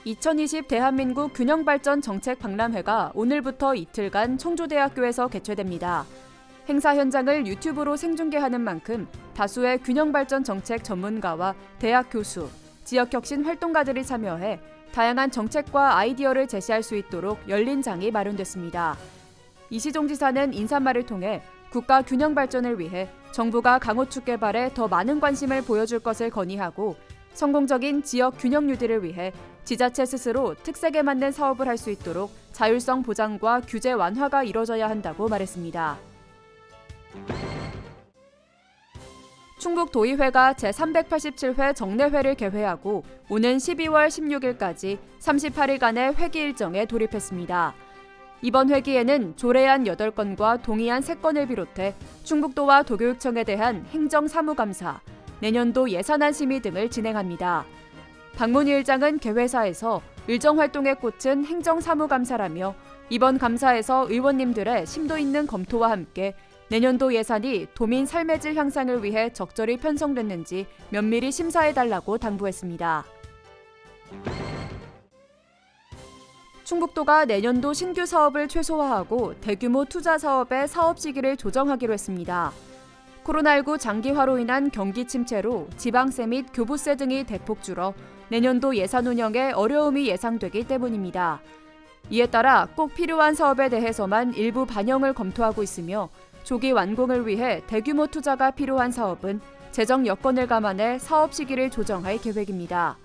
2020 대한민국 균형발전 정책 박람회가 오늘부터 이틀간 청주대학교에서 개최됩니다. 행사 현장을 유튜브로 생중계하는 만큼 다수의 균형발전 정책 전문가와 대학 교수, 지역혁신 활동가들이 참여해 다양한 정책과 아이디어를 제시할 수 있도록 열린 장이 마련됐습니다. 이시종 지사는 인사말을 통해 국가 균형 발전을 위해 정부가 강호축 개발에 더 많은 관심을 보여줄 것을 건의하고 성공적인 지역 균형 유지를 위해 지자체 스스로 특색에 맞는 사업을 할 수 있도록 자율성 보장과 규제 완화가 이뤄져야 한다고 말했습니다. 충북도의회가 제387회 정례회를 개회하고 오는 12월 16일까지 38일간의 회기 일정에 돌입했습니다. 이번 회기에는 조례안 8건과 동의안 3건을 비롯해 충북도와 도교육청에 대한 행정사무감사, 내년도 예산안 심의 등을 진행합니다. 박문희 일장은 개회사에서 의정활동에 꽂힌 행정사무감사라며 이번 감사에서 의원님들의 심도 있는 검토와 함께 내년도 예산이 도민 삶의 질 향상을 위해 적절히 편성됐는지 면밀히 심사해달라고 당부했습니다. 충북도가 내년도 신규 사업을 최소화하고 대규모 투자 사업의 사업 시기를 조정하기로 했습니다. 코로나19 장기화로 인한 경기 침체로 지방세 및 교부세 등이 대폭 줄어 내년도 예산 운영에 어려움이 예상되기 때문입니다. 이에 따라 꼭 필요한 사업에 대해서만 일부 반영을 검토하고 있으며 조기 완공을 위해 대규모 투자가 필요한 사업은 재정 여건을 감안해 사업 시기를 조정할 계획입니다.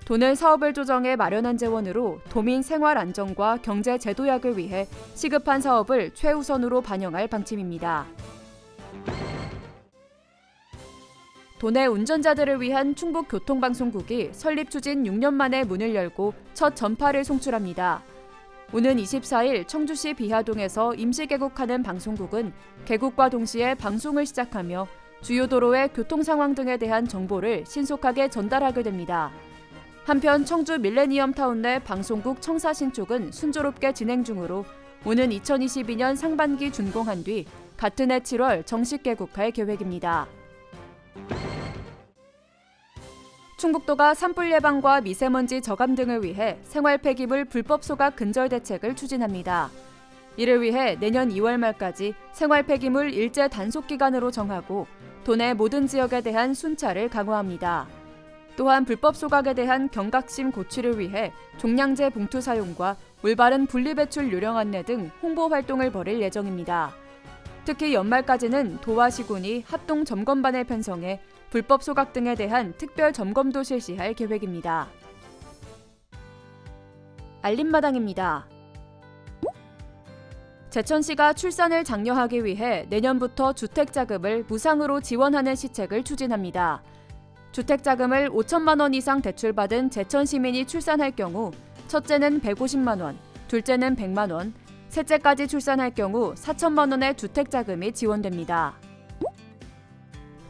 도는 사업을 조정해 마련한 재원으로 도민 생활 안정과 경제 제도약을 위해 시급한 사업을 최우선으로 반영할 방침입니다. 도내 운전자들을 위한 충북교통방송국이 설립 추진 6년 만에 문을 열고 첫 전파를 송출합니다. 오는 24일 청주시 비하동에서 임시 개국하는 방송국은 개국과 동시에 방송을 시작하며 주요 도로의 교통 상황 등에 대한 정보를 신속하게 전달하게 됩니다. 한편 청주 밀레니엄 타운 내 방송국 청사 신축은 순조롭게 진행 중으로 오는 2022년 상반기 준공한 뒤 같은 해 7월 정식 개국할 계획입니다. 충북도가 산불 예방과 미세먼지 저감 등을 위해 생활 폐기물 불법 소각 근절 대책을 추진합니다. 이를 위해 내년 2월 말까지 생활 폐기물 일제 단속 기간으로 정하고 도내 모든 지역에 대한 순찰을 강화합니다. 또한 불법 소각에 대한 경각심 고취를 위해 종량제 봉투 사용과 올바른 분리배출 요령 안내 등 홍보 활동을 벌일 예정입니다. 특히 연말까지는 도와 시군이 합동 점검반을 편성해 불법 소각 등에 대한 특별 점검도 실시할 계획입니다. 알림마당입니다. 제천시가 출산을 장려하기 위해 내년부터 주택자금을 무상으로 지원하는 시책을 추진합니다. 주택자금을 5천만 원 이상 대출받은 제천 시민이 출산할 경우 첫째는 150만 원, 둘째는 100만 원, 셋째까지 출산할 경우 4천만 원의 주택자금이 지원됩니다.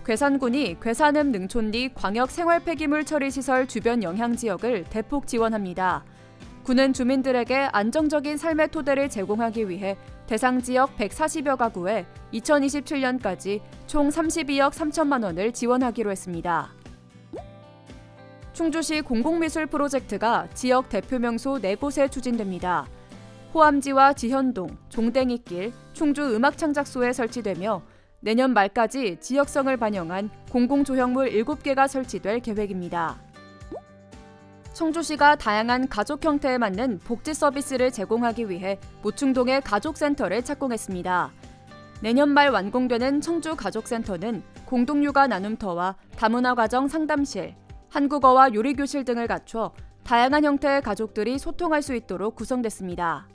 괴산군이 괴산읍 능촌리 광역 생활폐기물 처리시설 주변 영향지역을 대폭 지원합니다. 군은 주민들에게 안정적인 삶의 토대를 제공하기 위해 대상 지역 140여 가구에 2027년까지 총 32억 3천만 원을 지원하기로 했습니다. 충주시 공공미술 프로젝트가 지역 대표 명소 4곳에 추진됩니다. 호암지와 지현동, 종댕이길, 충주음악창작소에 설치되며 내년 말까지 지역성을 반영한 공공조형물 7개가 설치될 계획입니다. 청주시가 다양한 가족 형태에 맞는 복지 서비스를 제공하기 위해 모충동에 가족센터를 착공했습니다. 내년 말 완공되는 청주가족센터는 공동육아 나눔터와 다문화 가정 상담실, 한국어와 요리교실 등을 갖춰 다양한 형태의 가족들이 소통할 수 있도록 구성됐습니다.